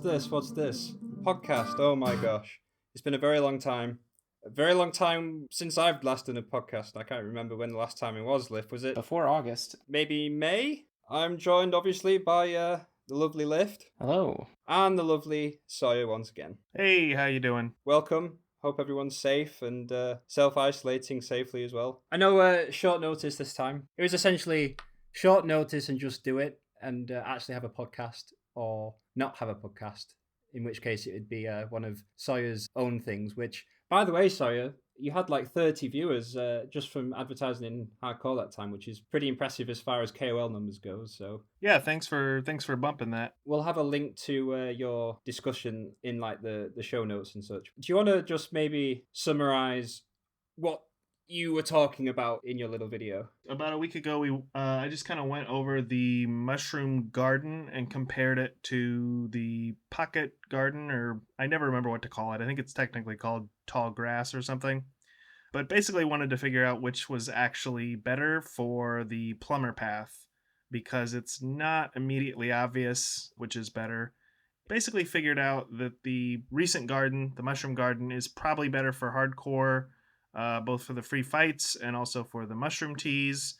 this? What's this? Podcast. Oh my gosh. It's been a very long time. A very long time since I've last done a podcast. I can't remember when the last time it was, Lyft. Was it Before August. maybe May? I'm joined, obviously, by the lovely Lyft Hello. and the lovely Sawyer once again. Hey, how you doing? Welcome. Hope everyone's safe and self-isolating safely as well. I know short notice this time. It was essentially short notice and just do it and actually have a podcast or not have a podcast, in which case it would be one of Sawyer's own things, which, by the way, Sawyer, you had like 30 viewers just from advertising in Hardcore that time, which is pretty impressive as far as KOL numbers goes. So Yeah, thanks for bumping that. we'll have a link to your discussion in like the show notes and such. Do you want to just maybe summarize what you were talking about in your little video? About a week ago, I just kind of went over the mushroom garden and compared it to the pocket garden, or I never remember what to call it. I think it's technically called tall grass or something. But basically wanted to figure out which was actually better for the plumber path, because it's not immediately obvious which is better. Basically figured out that the recent garden, the mushroom garden, is probably better for hardcore, both for the free fights and also for the mushroom teas.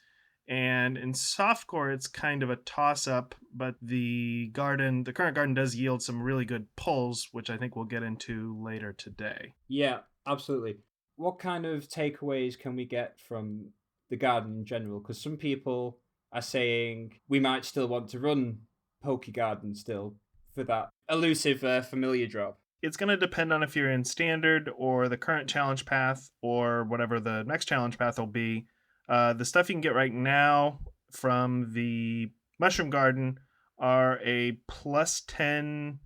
And in softcore, it's kind of a toss-up, but the current garden does yield some really good pulls, which I think we'll get into later today. Yeah, absolutely. What kind of takeaways can we get from the garden in general? Because some people are saying we might still want to run Poke Garden still for that elusive familiar drop. It's going to depend on if you're in standard or the current challenge path or whatever the next challenge path will be. The stuff you can get right now from the mushroom garden are a plus 10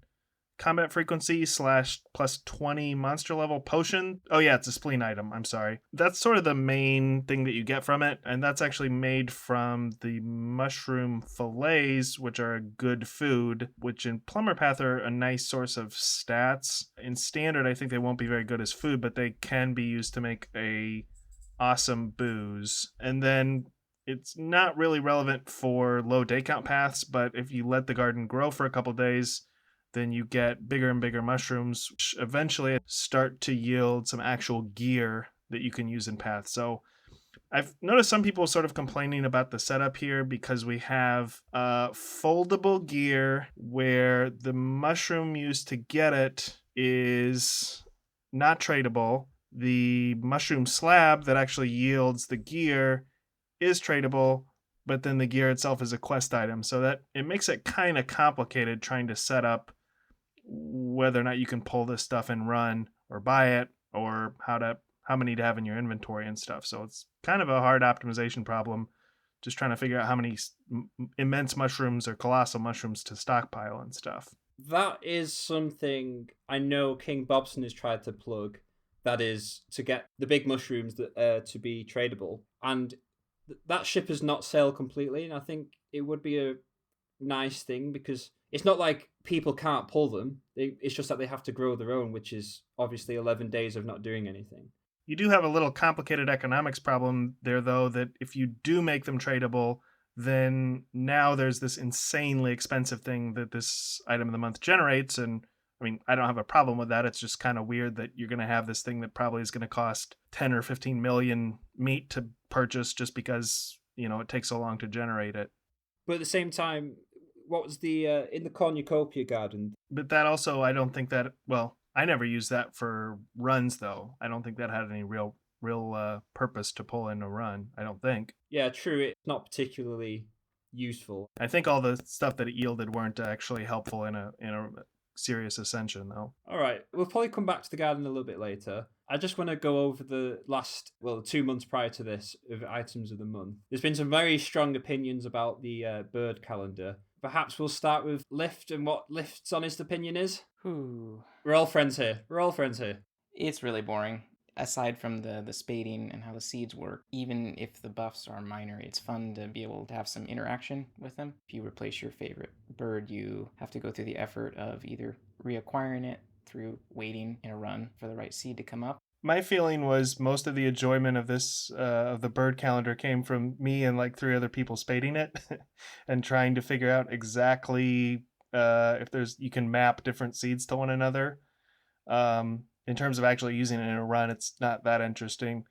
combat frequency / plus 20 monster level potion. Oh yeah, it's a spleen item. I'm sorry. That's sort of the main thing that you get from it. And that's actually made from the mushroom fillets, which are a good food, which in Plumber Path are a nice source of stats. In standard, I think they won't be very good as food, but they can be used to make a awesome booze. And then it's not really relevant for low day count paths, but if you let the garden grow for a couple days, then you get bigger and bigger mushrooms, which eventually start to yield some actual gear that you can use in paths. So I've noticed some people sort of complaining about the setup here because we have foldable gear where the mushroom used to get it is not tradable. The mushroom slab that actually yields the gear is tradable, but then the gear itself is a quest item. So that it makes it kind of complicated trying to set up whether or not you can pull this stuff and run or buy it, or how many to have in your inventory and stuff. So it's kind of a hard optimization problem, just trying to figure out how many immense mushrooms or colossal mushrooms to stockpile and stuff. That is something I know King Bobson has tried to plug. That is to get the big mushrooms that to be tradable, and that ship has not sailed completely. And I think it would be a nice thing because it's not like people can't pull them. It's just that they have to grow their own, which is obviously 11 days of not doing anything. You do have a little complicated economics problem there, though, that if you do make them tradable, then now there's this insanely expensive thing that this item of the month generates. And I mean, I don't have a problem with that. It's just kind of weird that you're going to have this thing that probably is going to cost 10 or 15 million meat to purchase just because, it takes so long to generate it. But at the same time, what was the in the cornucopia garden? But that also, I don't think that, well, I never used that for runs, though. I don't think that had any real purpose to pull in a run, I don't think. Yeah, true. It's not particularly useful. I think all the stuff that it yielded weren't actually helpful in a serious ascension, though. All right, we'll probably come back to the garden a little bit later. I just want to go over the last, 2 months prior to this of items of the month. There's been some very strong opinions about the bird calendar. Perhaps we'll start with Lyft and what Lyft's honest opinion is. Ooh. We're all friends here. It's really boring. Aside from the spading and how the seeds work, even if the buffs are minor, it's fun to be able to have some interaction with them. If you replace your favorite bird, you have to go through the effort of either reacquiring it through waiting in a run for the right seed to come up. My feeling was most of the enjoyment of this, of the bird calendar, came from me and like 3 other people spading it and trying to figure out exactly if you can map different seeds to one another. In terms of actually using it in a run, it's not that interesting.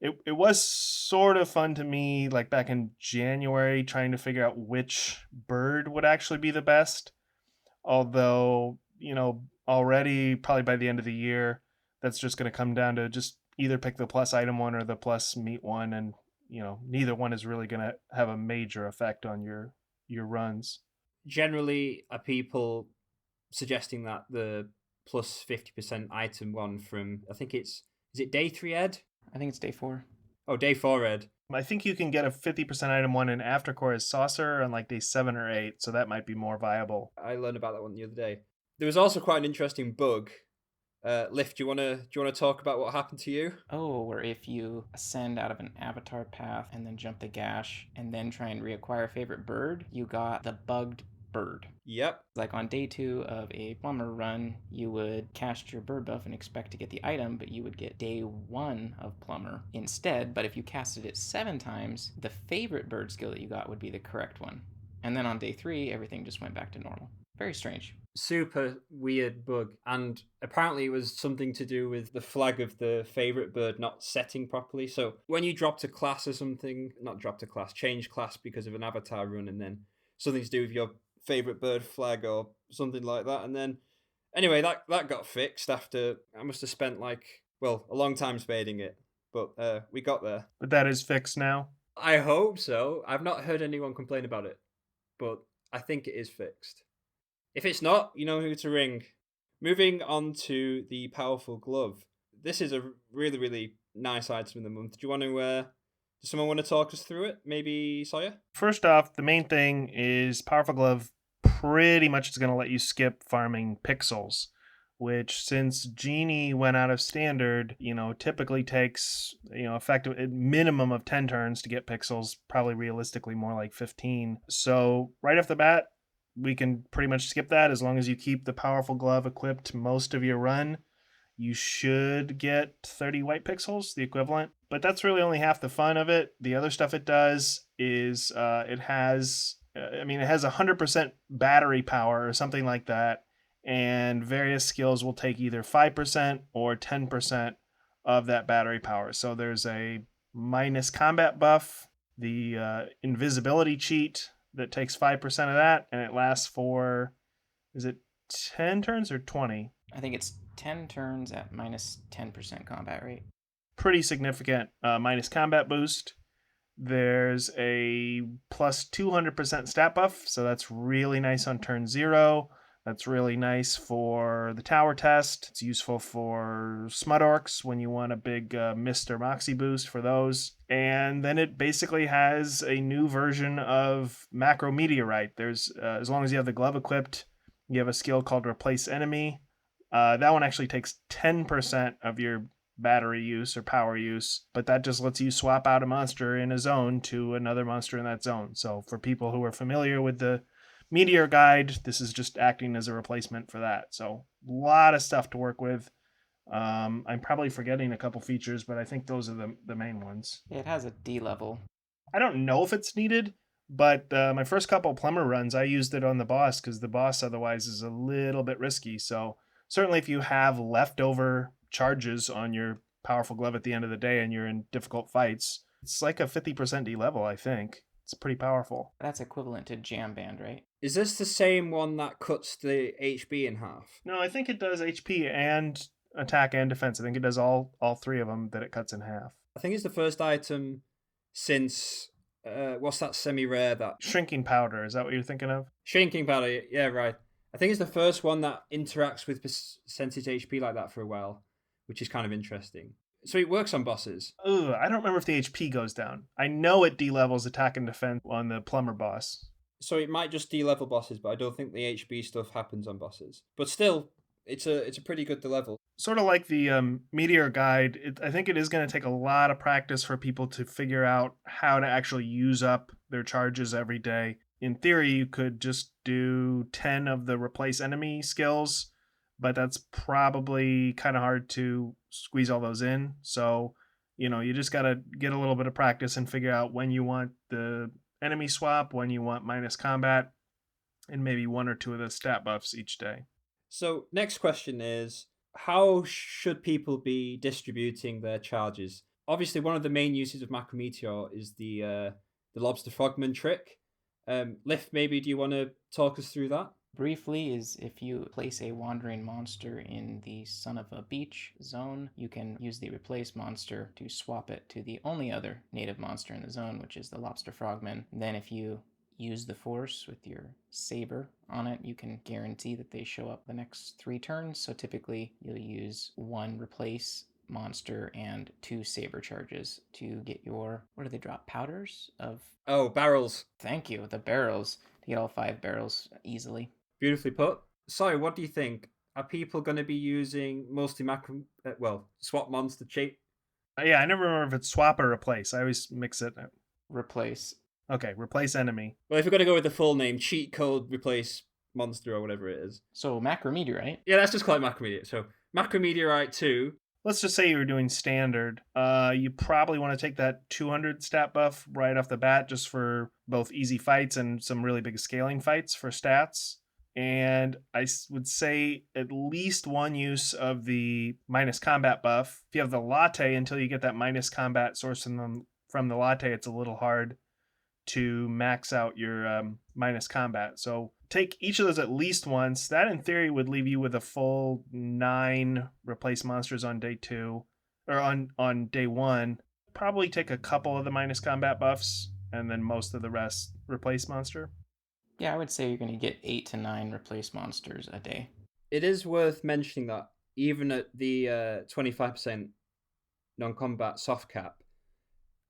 It was sort of fun to me, like back in January, trying to figure out which bird would actually be the best. Although, already probably by the end of the year, that's just going to come down to just either pick the plus item one or the plus meat one, and neither one is really going to have a major effect on your runs. Generally, are people suggesting that the plus 50% item one from, I think is it day 3 ed? I think it's day 4. Oh, day 4 ed. I think you can get a 50% item one in Aftercore as Saucer on like day 7 or 8, so that might be more viable. I learned about that one the other day. There was also quite an interesting bug. Lyft, do you want to talk about what happened to you? Oh, where if you ascend out of an avatar path and then jump the gash and then try and reacquire a favorite bird, you got the bugged bird. Yep. Like on day 2 of a Plumber run, you would cast your bird buff and expect to get the item, but you would get day 1 of Plumber instead. But if you casted it 7 times, the favorite bird skill that you got would be the correct one. And then on day 3, everything just went back to normal. Very strange. Super weird bug, and apparently it was something to do with the flag of the favorite bird not setting properly. So when you dropped a class or something, not dropped a class, changed class because of an avatar run, and then something to do with your favorite bird flag or something like that, and then anyway that got fixed after I must have spent a long time spading it, but we got there. But that is fixed now? I hope so. I've not heard anyone complain about it, but I think it is fixed. If it's not, you know who to ring. Moving on to the powerful glove. This is a really, really nice item of the month. Do you want to does someone want to talk us through it? Maybe Sawyer? First off, the main thing is Powerful Glove pretty much is going to let you skip farming pixels, which since Genie went out of standard, typically takes, effective a minimum of 10 turns to get pixels, probably realistically more like 15. So right off the bat, we can pretty much skip that. As long as you keep the Powerful Glove equipped most of your run, you should get 30 white pixels, the equivalent. But that's really only half the fun of it. The other stuff it does is it has 100% battery power or something like that, and various skills will take either 5% or 10% of that battery power. So there's a minus combat buff, the invisibility cheat that takes 5% of that, and it lasts for, is it 10 turns or 20? I think it's 10 turns at minus 10% combat rate. Pretty significant minus combat boost. There's a plus 200% stat buff, so that's really nice on turn 0. That's really nice for the tower test. It's useful for Smut Orcs when you want a big Mist or Moxie boost for those. And then it basically has a new version of Macro Meteorite. There's as long as you have the glove equipped, you have a skill called Replace Enemy. That one actually takes 10% of your battery use or power use, but that just lets you swap out a monster in a zone to another monster in that zone. So for people who are familiar with the Meteor Guide, this is just acting as a replacement for that. So a lot of stuff to work with. I'm probably forgetting a couple features, but I think those are the main ones. It has a D level. I don't know if it's needed, but my first couple Plumber runs, I used it on the boss because the boss otherwise is a little bit risky. So certainly if you have leftover charges on your Powerful Glove at the end of the day and you're in difficult fights, it's like a 50% D level, I think. It's pretty powerful. That's equivalent to Jam Band, right? Is this the same one that cuts the HP in half? No, I think it does HP and attack and defense. I think it does all 3 of them that it cuts in half. I think it's the first item since what's that semi-rare that Shrinking Powder, is that what you're thinking of? Shrinking Powder? Yeah, right. I think it's the first one that interacts with percentage HP like that for a while, which is kind of interesting. So it works on bosses. Ugh, I don't remember if the HP goes down. I know it D-levels attack and defense on the Plumber boss. So it might just D-level bosses, but I don't think the HP stuff happens on bosses. But still, it's a pretty good D-level. Sort of like the Meteor Guide, I think it is going to take a lot of practice for people to figure out how to actually use up their charges every day. In theory, you could just do 10 of the Replace Enemy skills, but that's probably kind of hard to squeeze all those in. So, you just got to get a little bit of practice and figure out when you want the enemy swap, when you want minus combat. and maybe one or two of the stat buffs each day. So next question is, how should people be distributing their charges? Obviously, one of the main uses of Macrometeor is the lobster frogman trick. Lyft, maybe do you want to talk us through that? Briefly, is if you place a wandering monster in the son of a beach zone, you can use the replace monster to swap it to the only other native monster in the zone, which is the lobster frogman. Then if you use the force with your saber on it, you can guarantee that they show up the next 3 turns. So typically you'll use 1 replace monster and 2 saber charges to get your, what do they drop, powders of? Oh, barrels. Thank you, the barrels, to get all 5 barrels easily. Beautifully put. Sorry, what do you think? Are people going to be using mostly swap monster cheat? Yeah, I never remember if it's swap or replace. I always mix it. Replace. Okay, replace enemy. Well, if we're going to go with the full name, cheat code replace monster or whatever it is. So macrometeorite. Yeah, let's just call it macrometeorite. So macrometeorite 2. Let's just say you were doing standard. You probably want to take that 200 stat buff right off the bat just for both easy fights and some really big scaling fights for stats. And I would say at least 1 use of the minus combat buff. If you have the latte, until you get that minus combat source from the latte, it's a little hard to max out your minus combat. So take each of those at least once. That in theory would leave you with a full 9 replace monsters on day 2 or on day 1. Probably take a couple of the minus combat buffs and then most of the rest replace monster. Yeah, I would say you're going to get 8 to 9 replace monsters a day. It is worth mentioning that even at the 25% non-combat soft cap,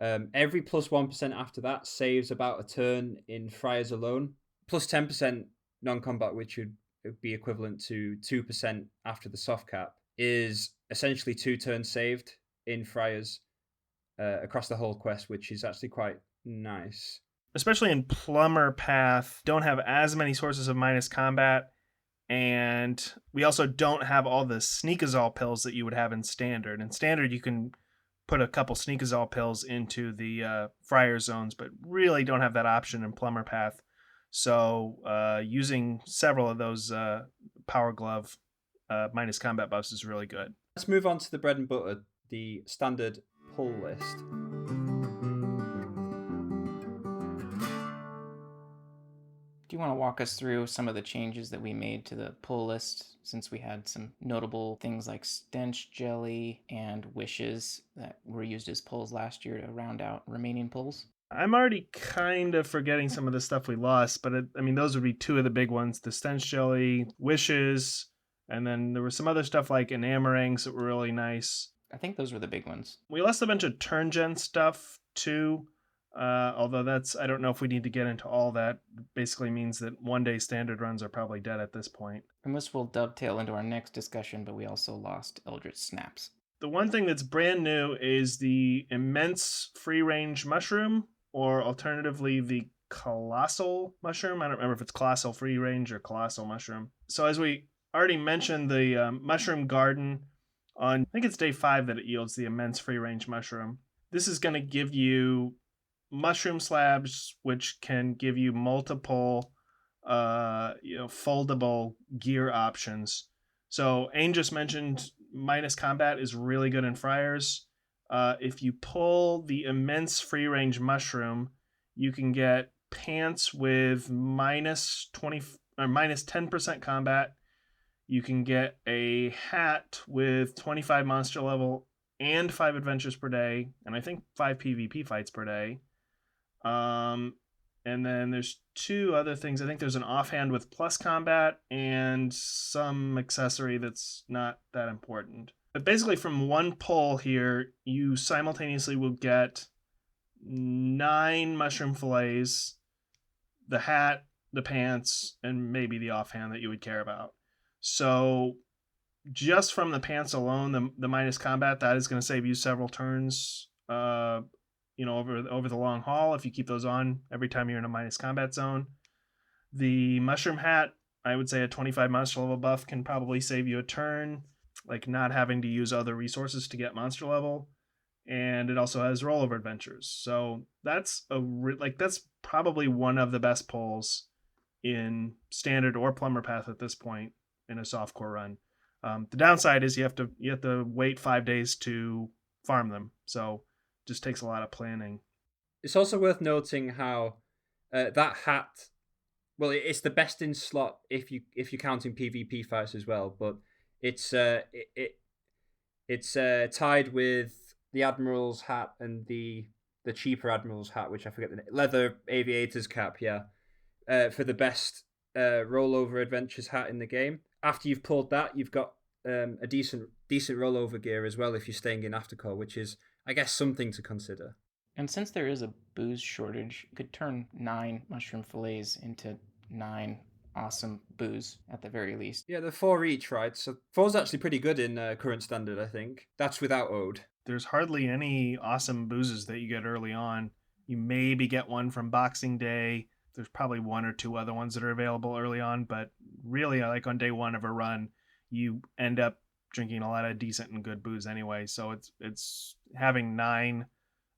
every plus 1% after that saves about a turn in Friars alone. Plus 10% non-combat, which would be equivalent to 2% after the soft cap, is essentially 2 turns saved in Friars across the whole quest, which is actually quite nice. Especially in Plumber path, don't have as many sources of minus combat, and we also don't have all the Sneakazole pills that you would have in standard. In standard, you can put a couple Sneakazole pills into the Friar zones, but really don't have that option in Plumber path. So using several of those Power Glove minus combat buffs is really good. Let's move on to the bread and butter, the standard pull list. Do you want to walk us through some of the changes that we made to the pull list, since we had some notable things like stench jelly and wishes that were used as pulls last year to round out remaining pulls? I'm already kind of forgetting some of the stuff we lost, but those would be 2 of the big ones: the stench jelly, wishes, and then there was some other stuff like enamorangs that were really nice. I think those were the big ones. We lost a bunch of turn gen stuff too. Although I don't know if we need to get into all that. It basically means that 1 day standard runs are probably dead at this point. And this will dovetail into our next discussion, but we also lost Eldritch Snaps. The one thing that's brand new is the immense free range mushroom, or alternatively the colossal mushroom. I don't remember if it's colossal free range or colossal mushroom. So as we already mentioned, the mushroom garden, on I think it's day 5 that it yields the immense free range mushroom. This is going to give you mushroom slabs, which can give you multiple foldable gear options. So Ain just mentioned minus combat is really good in Friars. If you pull the immense free range mushroom, you can get pants with minus 20 or minus 10% combat. You can get a hat with 25 monster level and 5 adventures per day, and I think 5 PvP fights per day. And then there's 2 other things. I think there's an offhand with plus combat and some accessory that's not that important. But basically from 1 pull here, you simultaneously will get 9 mushroom fillets, the hat, the pants, and maybe the offhand that you would care about. So just from the pants alone, the minus combat, that is going to save you several turns over the long haul if you keep those on every time you're in a minus combat zone. The mushroom hat, I would say a 25 monster level buff can probably save you a turn, like not having to use other resources to get monster level. And it also has rollover adventures. So that's that's probably one of the best pulls in standard or plumber path at this point in a softcore run. The downside is you have to wait 5 days to farm them, so it just takes a lot of planning. It's also worth noting how that hat. Well, it's the best in slot if you're counting PvP fights as well, but it's it's tied with the Admiral's hat and the cheaper Admiral's hat, which I forget the name. Leather Aviator's cap, yeah, for the best rollover adventures hat in the game. After you've pulled that, you've got a decent rollover gear as well if you're staying in aftercore, which is, I guess, something to consider. And since there is a booze shortage, you could turn 9 mushroom fillets into 9 awesome booze at the very least. Yeah, they're 4 each, right? So 4's actually pretty good in current standard, I think. That's without Ode. There's hardly any awesome boozes that you get early on. You maybe get one from Boxing Day. There's probably 1 or 2 other ones that are available early on, but really, like on day 1 of a run, you end up drinking a lot of decent and good booze anyway. So it's having 9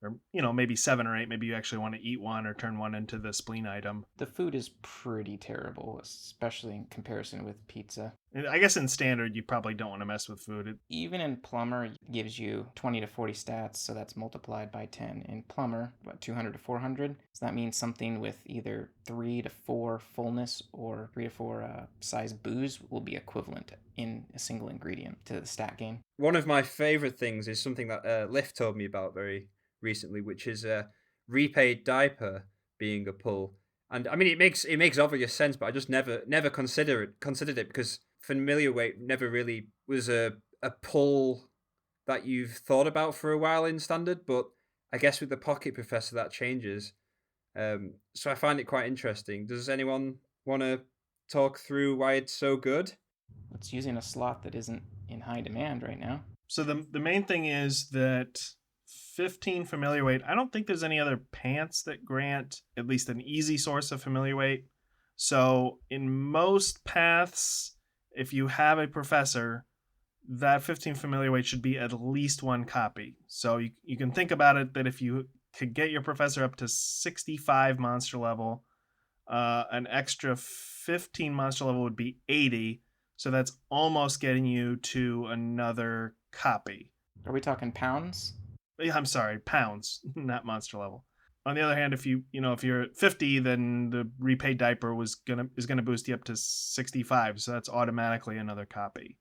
or maybe 7 or 8. Maybe you actually want to eat one or turn one into the spleen item. The food is pretty terrible, especially in comparison with pizza. I guess in standard you probably don't want to mess with food. Even in Plumber, it gives you 20 to 40 stats, so that's multiplied by 10. In Plumber, 200 to 400. So that means something with either 3 to 4 fullness or 3 to 4 size booze will be equivalent in a single ingredient to the stat gain. One of my favorite things is something that Lyft told me about very recently, which is a repaid diaper being a pull. And I mean, it makes obvious sense, but I just never considered it because familiar weight never really was a pull that you've thought about for a while in standard. But I guess with the Pocket Professor that changes. So I find it quite interesting. Does anyone want to talk through why it's so good? It's using a slot that isn't in high demand right now. So the main thing is that 15 familiar weight. I don't think there's any other pants that grant at least an easy source of familiar weight. So in most paths, if you have a professor, that 15 familiar weight should be at least 1 copy. So you can think about it that if you could get your professor up to 65 monster level, an extra 15 monster level would be 80. So that's almost getting you to another copy. Are we talking pounds? I'm sorry, pounds, not monster level. On the other hand, if you're at 50, then the repaid diaper is gonna boost you up to 65, so that's automatically another copy.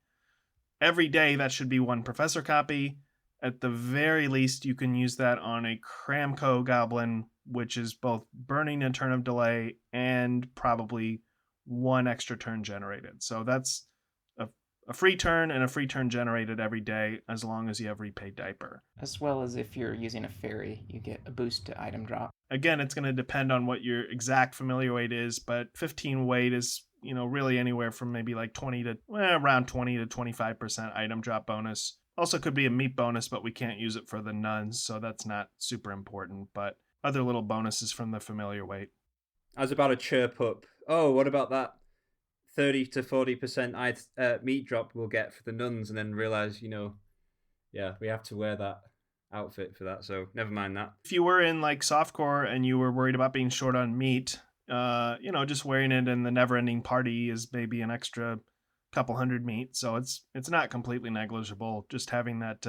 Every day that should be 1 professor copy. At the very least, you can use that on a Cramco goblin, which is both burning a turn of delay and probably 1 extra turn generated. So that's a free turn and a free turn generated every day as long as you have repaid diaper. As well as if you're using a fairy, you get a boost to item drop. Again, it's going to depend on what your exact familiar weight is, but 15 weight is, really anywhere from maybe like around 20 to 25% item drop bonus. Also could be a meat bonus, but we can't use it for the nuns, so that's not super important, but other little bonuses from the familiar weight. I was about to chirp up, oh, what about that 30 to 40% meat drop we'll get for the nuns, and then realize, yeah, we have to wear that outfit for that, so never mind that. If you were in like softcore and you were worried about being short on meat, just wearing it in the never-ending party is maybe an extra couple hundred meat, so it's not completely negligible just having that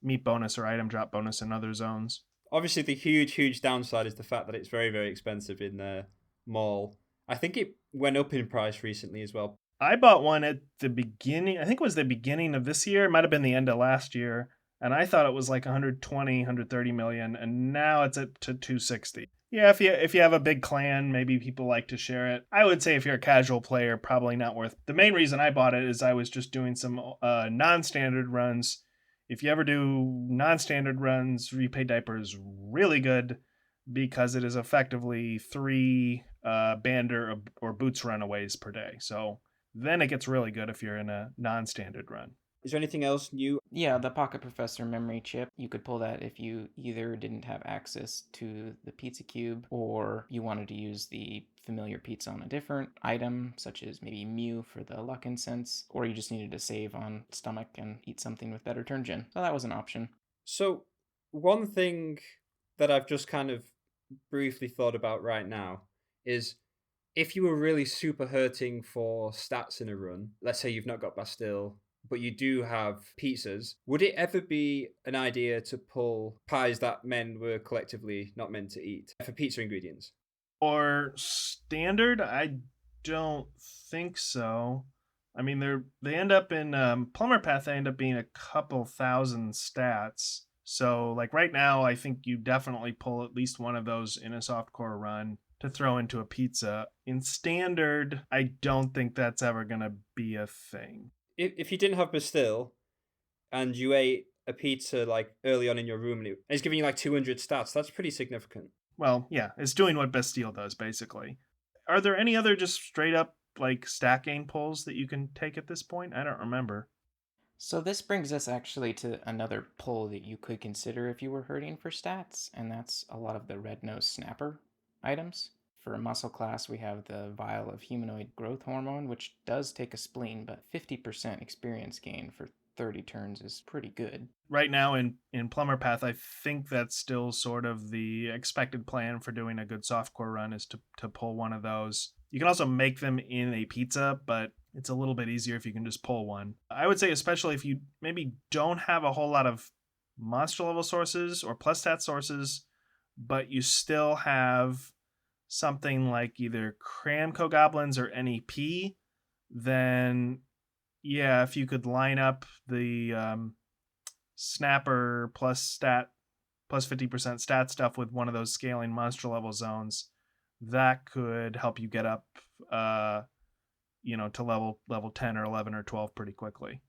meat bonus or item drop bonus in other zones. Obviously, the huge downside is the fact that it's very, very expensive in the mall. I think it went up in price recently as well. I bought one at the beginning. I think it was the beginning of this year. It might have been the end of last year. And I thought it was like 120, 130 million. And now it's at 260. Yeah, if you have a big clan, maybe people like to share it. I would say if you're a casual player, probably not worth. The main reason I bought it is I was just doing some non-standard runs. If you ever do non-standard runs, repaid diaper is really good because it is effectively 3 bander or boots runaways per day. So then it gets really good if you're in a non-standard run. Is there anything else new? Yeah, the Pocket Professor memory chip. You could pull that if you either didn't have access to the pizza cube or you wanted to use the familiar pizza on a different item, such as maybe Mew for the luck incense, or you just needed to save on stomach and eat something with better turn gen. So that was an option. So one thing that I've just kind of briefly thought about right now is If you were really super hurting for stats in a run, let's say you've not got Bastille, but you do have pizzas, would it ever be an idea to pull pies that men were collectively not meant to eat for pizza ingredients? Or standard? I don't think so. I mean, they end up in Plumber Path. They end up being a couple thousand stats. So, like right now, I think you definitely pull at least one of those in a softcore run to throw into a pizza. In standard, I don't think that's ever gonna be a thing. If you didn't have Bastille and you ate a pizza like early on in your room and it's giving you like 200 stats, that's pretty significant. Well, yeah, it's doing what Bastille does, basically. Are there any other just straight up like stat gain pulls that you can take at this point? I don't remember. So this brings us actually to another pull that you could consider if you were hurting for stats, and that's a lot of the red nose snapper items. For a muscle class, we have the vial of humanoid growth hormone, which does take a spleen, but 50% experience gain for 30 turns is pretty good. Right now in Plumber Path, I think that's still sort of the expected plan for doing a good softcore run is to pull one of those. You can also make them in a pizza, but it's a little bit easier if you can just pull one. I would say especially if you maybe don't have a whole lot of monster level sources or plus stat sources, but you still have something like either Cramco Goblins or NEP, then yeah, if you could line up the snapper plus stat plus 50% stat stuff with one of those scaling monster level zones, that could help you get up to level 10 or 11 or 12 pretty quickly.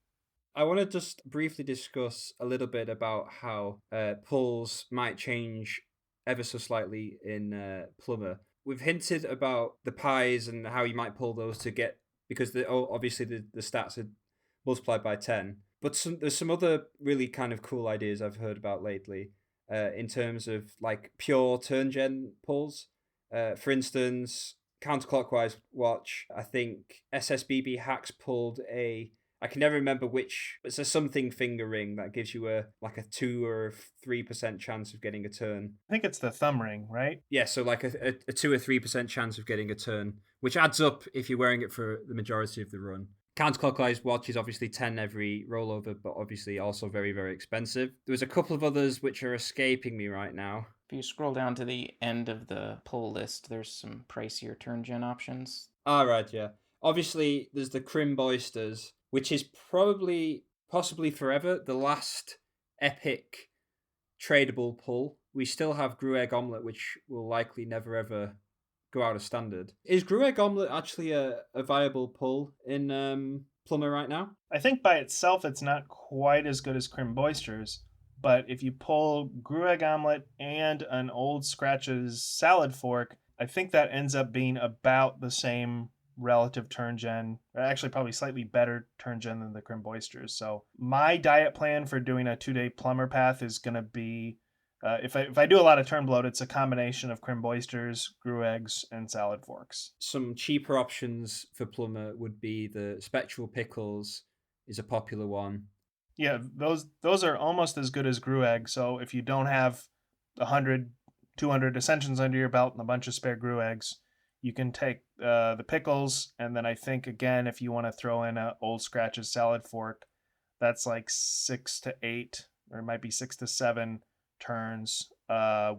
I want to just briefly discuss a little bit about how pulls might change ever so slightly in Plumber. We've hinted about the pies and how you might pull those to get, because obviously the stats are multiplied by 10. But there's some other really kind of cool ideas I've heard about lately in terms of like pure turn gen pulls. For instance, counterclockwise watch, I think SSBB Hacks pulled I can never remember which. It's a something finger ring that gives you a 2 or 3% chance of getting a turn. I think it's the thumb ring, right? Yeah, so like a 2 or 3% chance of getting a turn, which adds up if you're wearing it for the majority of the run. Counterclockwise watch is obviously 10 every rollover, but obviously also very, very expensive. There's a couple of others which are escaping me right now. If you scroll down to the end of the pull list, there's some pricier turn gen options. Right, yeah. Obviously, there's the Crimb Oysters, which is possibly forever, the last epic tradable pull. We still have Grueg Omelette, which will likely never ever go out of standard. Is Grueg Omelette actually a viable pull in Plumber right now? I think by itself it's not quite as good as Crim Oysters, but if you pull Grueg Omelette and an Old Scratch's Salad Fork, I think that ends up being about the same relative turn gen, or actually probably slightly better turn gen than the Crim Oysters. So my diet plan for doing a 2-day Plumber Path is going to be if I do a lot of turn bloat, it's a combination of Crim Oysters, Gruegs, and Salad Forks. Some cheaper options for Plumber would be the Spectral Pickles is a popular one. Yeah, those are almost as good as Grueg. So if you don't have 100, 200 Ascensions under your belt and a bunch of spare Gruegs, you can take the pickles, and then I think again if you want to throw in a Old Scratch's Salad Fork, that's like 6 to 8, or it might be 6 to 7 turns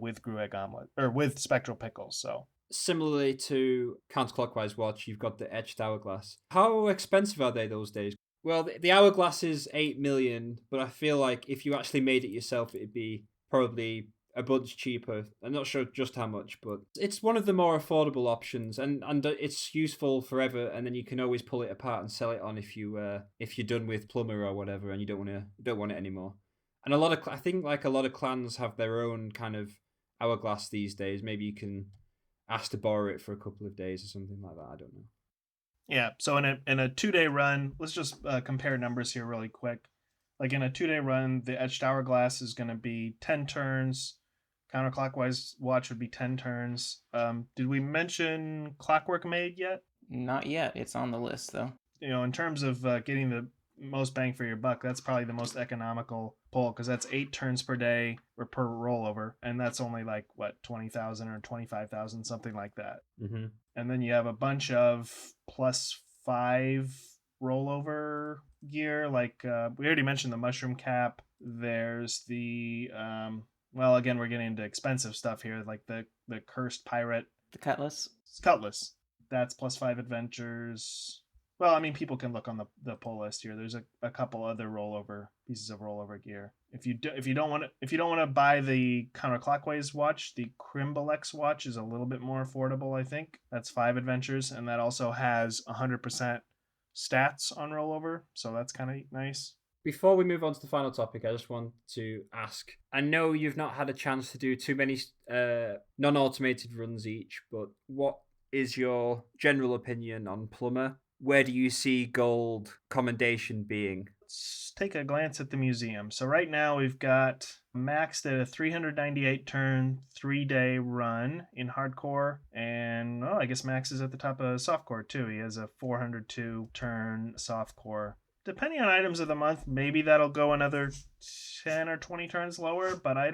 with Grueg Omelette or with Spectral Pickles. So similarly to counterclockwise watch, you've got the etched hourglass. How expensive are they those days? Well, the hourglass is 8 million, but I feel like if you actually made it yourself, it'd be probably a bunch cheaper. I'm not sure just how much, but it's one of the more affordable options, and it's useful forever. And then you can always pull it apart and sell it on if you're done with Plumber or whatever, and you don't want it anymore. And I think like a lot of clans have their own kind of hourglass these days. Maybe you can ask to borrow it for a couple of days or something like that. I don't know. Yeah, so in a 2-day run, let's just compare numbers here really quick. Like in a 2-day run, the etched hourglass is going to be 10 turns. Counterclockwise watch would be 10 turns. Did we mention Clockwork Maid yet? Not yet. It's on the list, though. In terms of getting the most bang for your buck, that's probably the most economical pull, because that's 8 turns per day or per rollover, and that's only like, what, 20,000 or 25,000, something like that. Mm-hmm. And then you have a bunch of +5 rollover gear. Like we already mentioned the mushroom cap. There's the well, again, we're getting into expensive stuff here, like the cursed pirate. The cutlass. Cutlass. That's +5 adventures. Well, I mean, people can look on the pull list here. There's a couple other pieces of rollover gear. If you don't want to buy the counterclockwise watch, the Crimblex watch is a little bit more affordable. I think that's 5 adventures, and that also has 100% stats on rollover, so that's kind of nice. Before we move on to the final topic, I just want to ask. I know you've not had a chance to do too many non-automated runs each, but what is your general opinion on Plumber? Where do you see gold commendation being? Let's take a glance at the museum. So right now we've got maxed at a 398 turn, 3-day run in hardcore, and I guess Max is at the top of softcore too. He has a 402 turn softcore. Depending on items of the month, maybe that'll go another 10 or 20 turns lower, but I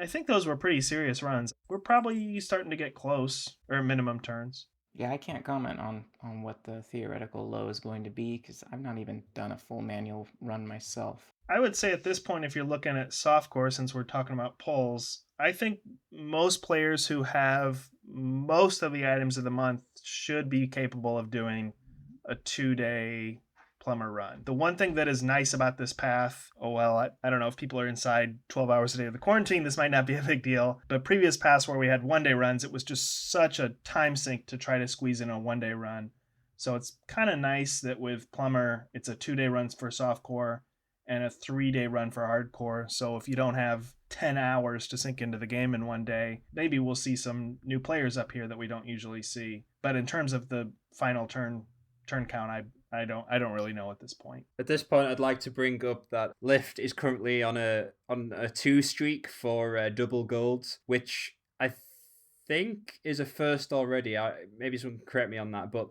think those were pretty serious runs. We're probably starting to get close, or minimum turns. Yeah, I can't comment on what the theoretical low is going to be because I've not even done a full manual run myself. I would say at this point, if you're looking at softcore, since we're talking about pulls, I think most players who have most of the items of the month should be capable of doing a 2-day Plumber run. The one thing that is nice about this path, I don't know if people are inside 12 hours a day of the quarantine, this might not be a big deal, but previous paths where we had 1-day runs, it was just such a time sink to try to squeeze in a 1-day run. So it's kind of nice that with Plumber, it's a 2-day run for softcore and a 3-day run for hardcore. So if you don't have 10 hours to sink into the game in one day, maybe we'll see some new players up here that we don't usually see. But in terms of the final turn count, I don't really know at this point. At this point, I'd like to bring up that Lyft is currently on a 2 streak for double golds, which I think is a first already. Maybe someone can correct me on that, but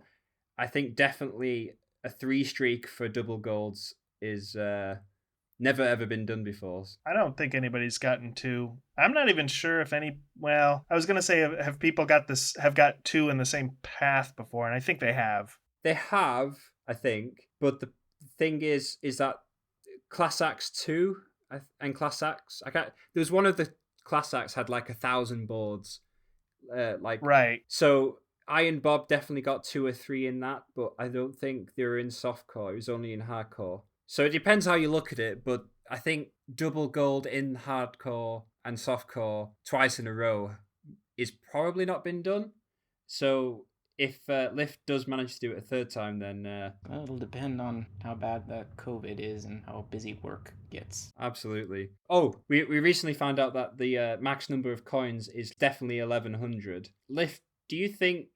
I think definitely a 3 streak for double golds is never ever been done before. I don't think anybody's gotten 2. I'm not even sure if any. Well, I was gonna say have people got 2 in the same path before, and I think they have. They have, I think, but the thing is that Class Acts 2 and Class Acts, there was one of the Class Acts had like 1,000 boards, right. So I and Bob definitely got 2 or 3 in that, but I don't think they were in softcore. It was only in hardcore. So it depends how you look at it, but I think double gold in hardcore and softcore twice in a row is probably not been done. So if Lyft does manage to do it a third time, then well, it'll depend on how bad the COVID is and how busy work gets. Absolutely. Oh, we recently found out that the max number of coins is definitely 1,100. Lyft, do you think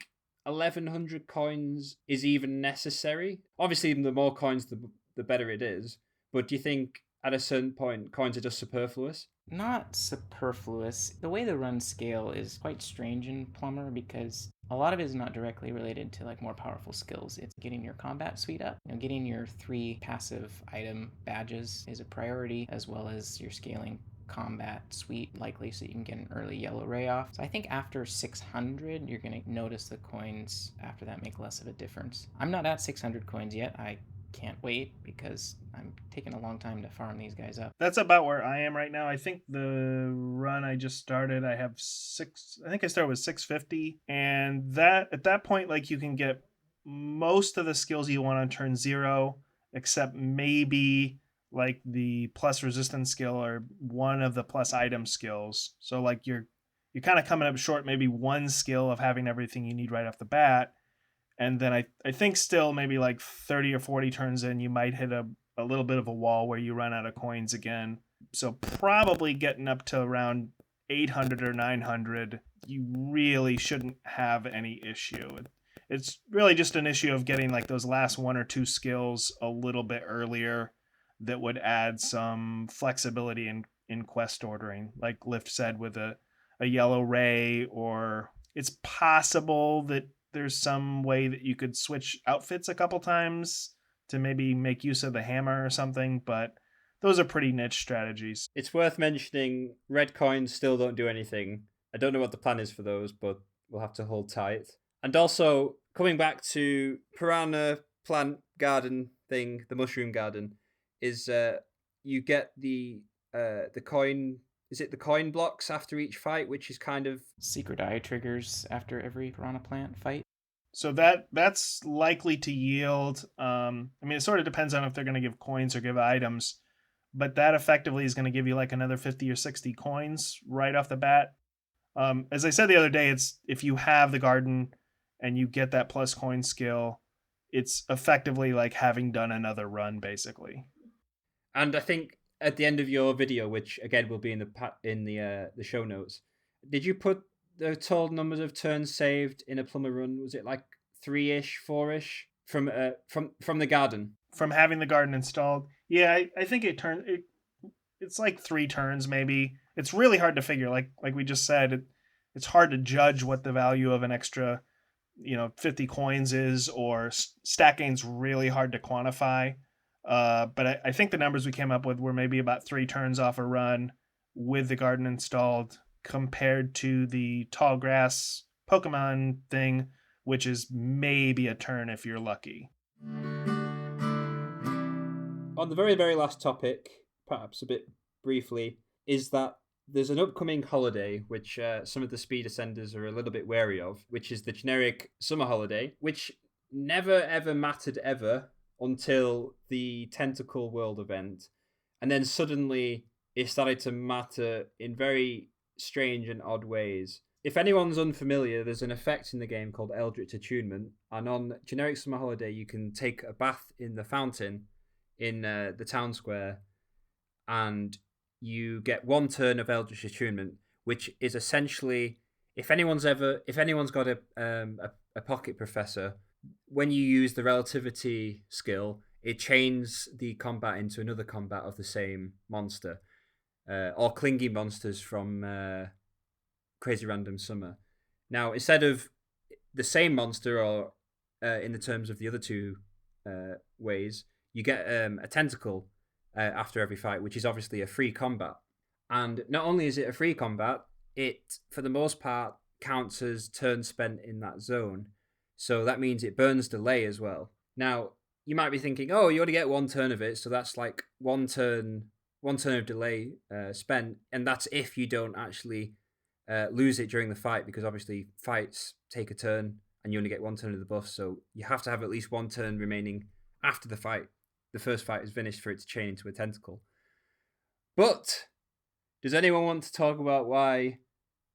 1,100 coins is even necessary? Obviously, the more coins, the better it is. But do you think at a certain point coins are just superfluous? Not superfluous. The way the runs scale is quite strange in Plumber because a lot of it is not directly related to like more powerful skills. It's getting your combat suite up. Getting your 3 passive item badges is a priority, as well as your scaling combat suite likely so you can get an early yellow ray off. So I think after 600 you're going to notice the coins after that make less of a difference. I'm not at 600 coins yet. I can't wait because I'm taking a long time to farm these guys up. That's about where I am right now. I think the run I just started, I think I started with 650, and that at that point, like, you can get most of the skills you want on turn 0, except maybe like the plus resistance skill or one of the plus item skills. So like you're kind of coming up short maybe one skill of having everything you need right off the bat. And then I think still maybe like 30 or 40 turns in, you might hit a little bit of a wall where you run out of coins again. So probably getting up to around 800 or 900, you really shouldn't have any issue. It's really just an issue of getting like those last 1 or 2 skills a little bit earlier that would add some flexibility in quest ordering. Like Lyft said, with a yellow ray, or it's possible that there's some way that you could switch outfits a couple times to maybe make use of the hammer or something, but those are pretty niche strategies. It's worth mentioning red coins still don't do anything. I don't know what the plan is for those, but we'll have to hold tight. And also, coming back to Piranha plant garden thing, the mushroom garden, is you get the coin. Is it the coin blocks after each fight, which is kind of Secret eye triggers after every piranha plant fight. So that's likely to yield. I mean, it sort of depends on if they're going to give coins or give items, but that effectively is going to give you like another 50 or 60 coins right off the bat. As I said the other day, it's if you have the garden and you get that plus coin skill, it's effectively like having done another run, basically. And I think at the end of your video, which again will be in the show notes, did you put the total numbers of turns saved in a plumber run? Was it like 3-ish, 4-ish from the garden? From having the garden installed, yeah, I think it's like 3 turns maybe. It's really hard to figure. Like we just said, it's hard to judge what the value of an extra 50 coins is, or stat gain's really hard to quantify. But I think the numbers we came up with were maybe about 3 turns off a run with the garden installed, compared to the tall grass Pokemon thing, which is maybe a turn if you're lucky. On the very, very last topic, perhaps a bit briefly, is that there's an upcoming holiday which some of the speed ascenders are a little bit wary of, which is the generic summer holiday, which never ever mattered ever until the Tentacle World event. And then suddenly it started to matter in very strange and odd ways. If anyone's unfamiliar, there's an effect in the game called Eldritch Attunement, and on generic summer holiday you can take a bath in the fountain in the town square, and you get 1 turn of Eldritch Attunement, which is essentially, if anyone's got a pocket professor, when you use the relativity skill, it chains the combat into another combat of the same monster, or clinging monsters from Crazy Random Summer. Now, instead of the same monster, or in the terms of the other 2 ways, you get a tentacle after every fight, which is obviously a free combat. And not only is it a free combat, it, for the most part, counts as turns spent in that zone. So that means it burns delay as well. Now, you might be thinking, oh, you only get 1 turn of it, so that's like 1 turn of delay spent, and that's if you don't actually lose it during the fight, because obviously fights take a turn and you only get 1 turn of the buff, so you have to have at least 1 turn remaining after the first fight is finished, for it to chain into a tentacle. But does anyone want to talk about why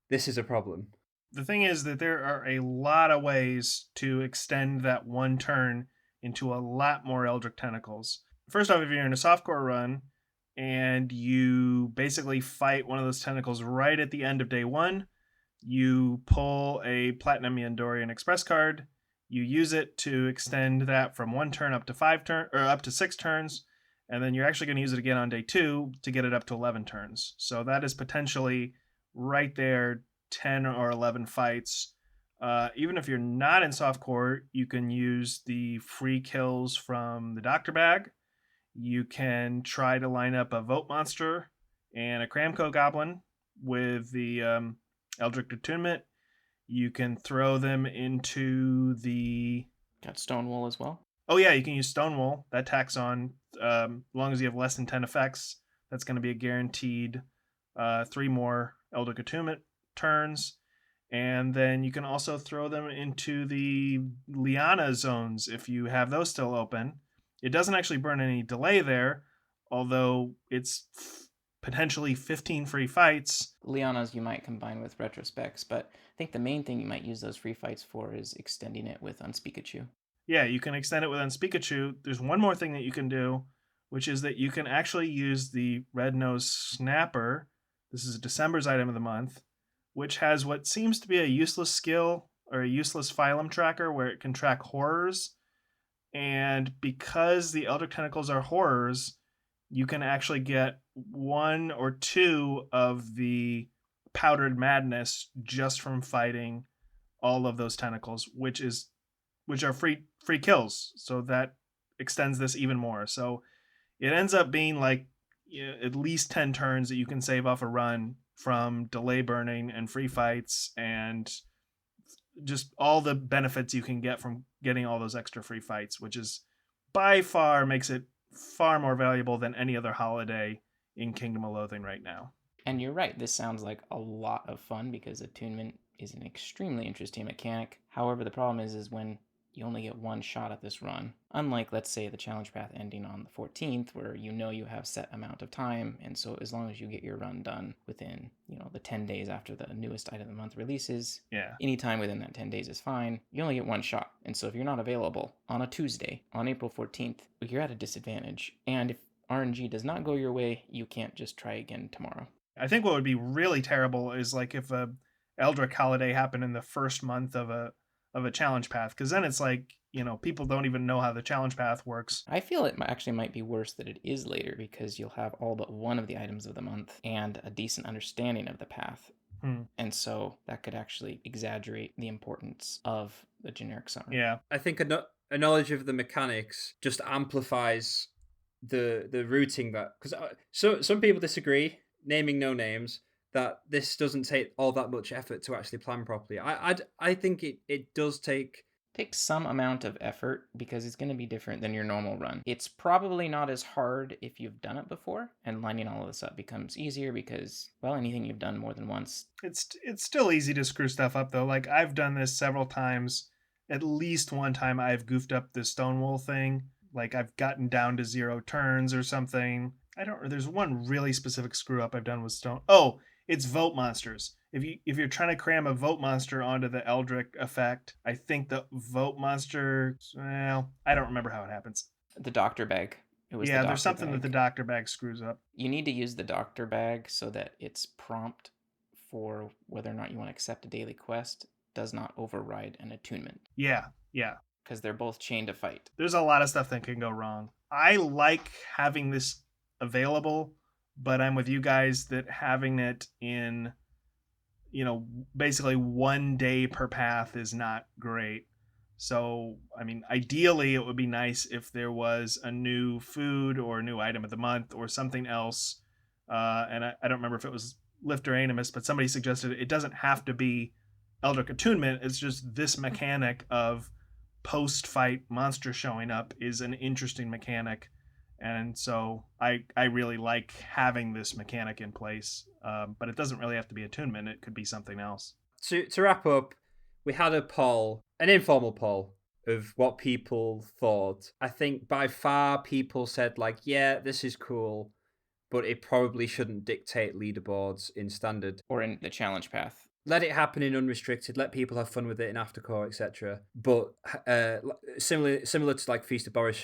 this is a problem? The thing is that there are a lot of ways to extend that 1 turn into a lot more Eldritch Tentacles. First off, if you're in a softcore run and you basically fight one of those tentacles right at the end of day 1, you pull a Platinum Yandorian Express card, you use it to extend that from 1 turn up to 6 turns, and then you're actually going to use it again on day 2 to get it up to 11 turns. So that is potentially right there 10 or 11 fights. Even if you're not in softcore, you can use the free kills from the Doctor Bag. You can try to line up a Vote Monster and a Kramko Goblin with the Eldritch Attunement. You can throw them into the... Got Stonewall as well. Oh yeah, you can use Stonewall. That tacks on, as long as you have less than 10 effects. That's going to be a guaranteed 3 more Eldritch Attunement turns. And then you can also throw them into the Liana zones if you have those still open. It doesn't actually burn any delay there, although it's potentially 15 free fights. Liana's you might combine with Retrospecs, but I think the main thing you might use those free fights for is extending it with Unspeakachu. Yeah, you can extend it with Unspeakachu. There's one more thing that you can do, which is that you can actually use the Red Nose Snapper. This is December's item of the month, which has what seems to be a useless skill or a useless phylum tracker where it can track horrors. And because the Eldritch Tentacles are horrors, you can actually get 1 or 2 of the Powdered Madness just from fighting all of those tentacles, which are free kills. So that extends this even more. So it ends up being like at least 10 turns that you can save off a run from delay burning and free fights and just all the benefits you can get from getting all those extra free fights, which is by far makes it far more valuable than any other holiday in Kingdom of Loathing right now. And you're right, this sounds like a lot of fun because attunement is an extremely interesting mechanic. However, the problem is when you only get one shot at this run. Unlike, let's say, the challenge path ending on the 14th, where you know you have set amount of time, and so as long as you get your run done within, the 10 days after the newest item of the month releases, anytime within that 10 days is fine. You only get one shot, and so if you're not available on a Tuesday, on April 14th, you're at a disadvantage. And if RNG does not go your way, you can't just try again tomorrow. I think what would be really terrible is like if a Eldritch holiday happened in the first month of a challenge path, because then it's like, people don't even know how the challenge path works. I feel it actually might be worse that it is later, because you'll have all but one of the items of the month and a decent understanding of the path. And so that could actually exaggerate the importance of the generic summer. Yeah. I think a knowledge of the mechanics just amplifies the routing, that because some people disagree, naming no names, that this doesn't take all that much effort to actually plan properly. I think it does take some amount of effort, because it's going to be different than your normal run. It's probably not as hard if you've done it before, and lining all of this up becomes easier because, well, anything you've done more than once. It's still easy to screw stuff up, though. Like, I've done this several times. At least one time I've goofed up the Stonewall thing. Like, I've gotten down to 0 turns or something. There's one really specific screw up I've done with Stone. Oh, it's vote monsters. If you're trying to cram a vote monster onto the Eldritch effect, I think the vote monster, well, I don't remember how it happens. The doctor bag. There's something that the doctor bag screws up. You need to use the doctor bag so that its prompt for whether or not you want to accept a daily quest does not override an attunement. Yeah. Because they're both chained to fight. There's a lot of stuff that can go wrong. I like having this available, but I'm with you guys that having it in, basically 1 day per path is not great. So, I mean, ideally it would be nice if there was a new food or a new item of the month or something else. And I don't remember if it was Lyft or Aenimus, but somebody suggested it doesn't have to be Eldritch Attunement. It's just this mechanic of post-fight monster showing up is an interesting mechanic. And so I really like having this mechanic in place, but it doesn't really have to be attunement. It could be something else. To wrap up, we had a poll, an informal poll, of what people thought. I think by far people said, like, yeah, this is cool, but it probably shouldn't dictate leaderboards in standard. Or in the challenge path. Let it happen in unrestricted, let people have fun with it in aftercore, etc. But similar to like Feast of Boris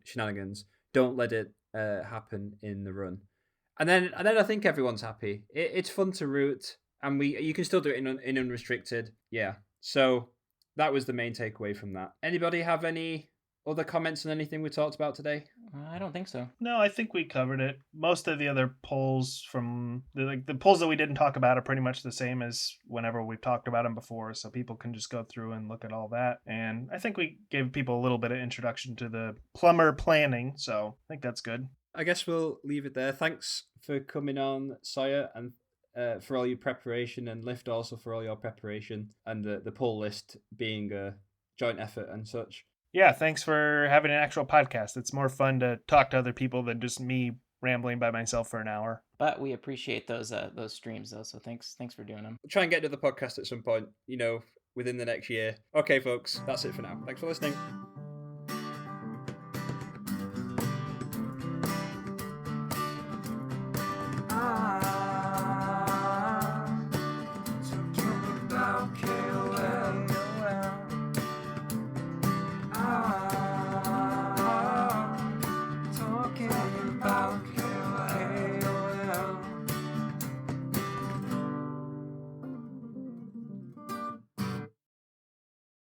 shenanigans, don't let it happen in the run. And then I think everyone's happy. It's fun to root, and you can still do it in unrestricted. Yeah. So that was the main takeaway from that. Anybody have any other comments on anything we talked about today? I don't think so. No, I think we covered it. Most of the other polls from the polls that we didn't talk about are pretty much the same as whenever we've talked about them before, so people can just go through and look at all that. And I think we gave people a little bit of introduction to the Plumber planning, so I think that's good. I guess we'll leave it there. Thanks for coming on, Sawyer, and for all your preparation, and Lyft also for all your preparation, and the poll list being a joint effort and such. Yeah, thanks for having an actual podcast. It's more fun to talk to other people than just me rambling by myself for an hour. But we appreciate those streams, though, so thanks for doing them. We'll try and get to the podcast at some point, within the next year. Okay, folks, that's it for now. Thanks for listening.